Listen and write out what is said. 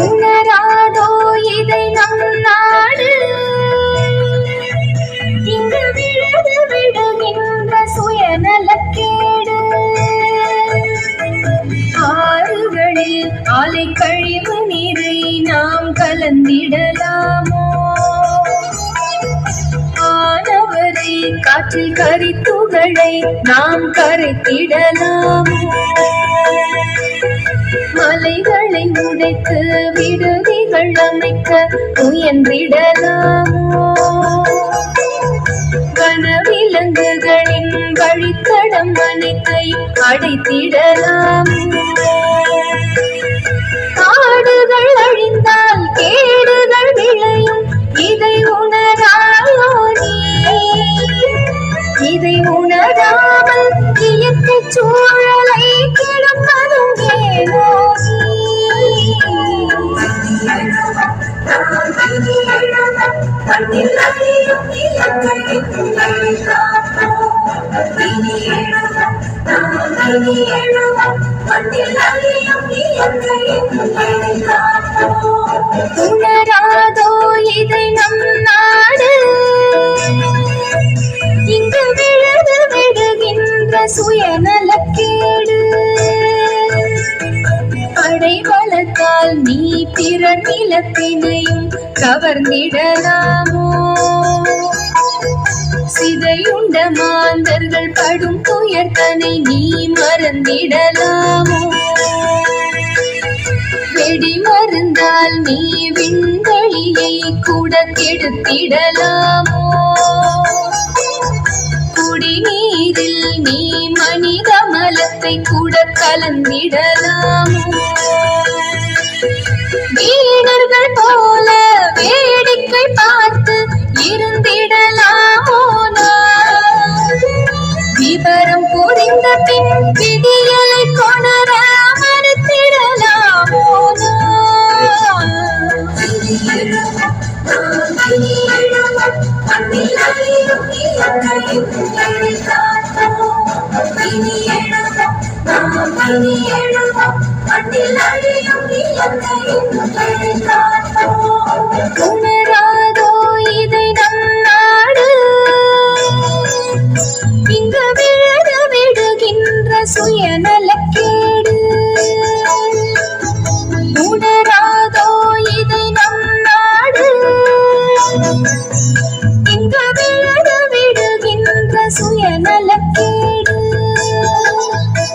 உணராதோ இதை நம் நாடு இங்கு விழுது விடுகின்ற சுயநலக்கேடு ஆறுகளில் ஆலை கழிவு நீரை நாம் கலந்திடலாமோ ஆனவரை காற்றில் கரித்துகளை நாம் கரைத்திடலாமோ மலைகளை உடைத்து விடுதிகள் அமைக்க முயன்றிடலாமோ வனவிலங்குகளின் வழித்தடம் அனைத்தையும் அடைத்திடலாமோ காடுகள் அழிந்தால் கேடுகள் விளையும் இதை உணராயோ நீ இதை உணராமல் இயற்கை சூழலை கிடப்பதும் ஏனோ உணராதோ இதை நம் நாடு இங்கு விழுது விடுகின்ற சுயநலக்கேடு அடைவளத்தால் நீ பிற நிலத்தினையும் கவர்ந்திடலாமோ சிதையுண்ட மாந்தர்கள் படும் துயர்தனை நீ மறந்திடலாமோ வெடி மருந்தால் நீ விண்வெளியை கூட கெடுத்திடலாமோ குடிநீரில் நீ மனித மலத்தை கூட கலந்திடலாமோ வீணர்கள் போல வேடிக்கை பார்த்து இருந்திடலாமோ விவரம் புரிந்த பின் விடியலை கொணர மறுத்திடலாமோ உணராதோ இதை நம் நாடு இங்கு விழுது விடுகின்ற சுயநலக்கேடு உணராதோ இதை நம் நாடு இங்கு விழுது விடுகின்ற சுயநலக்கேடு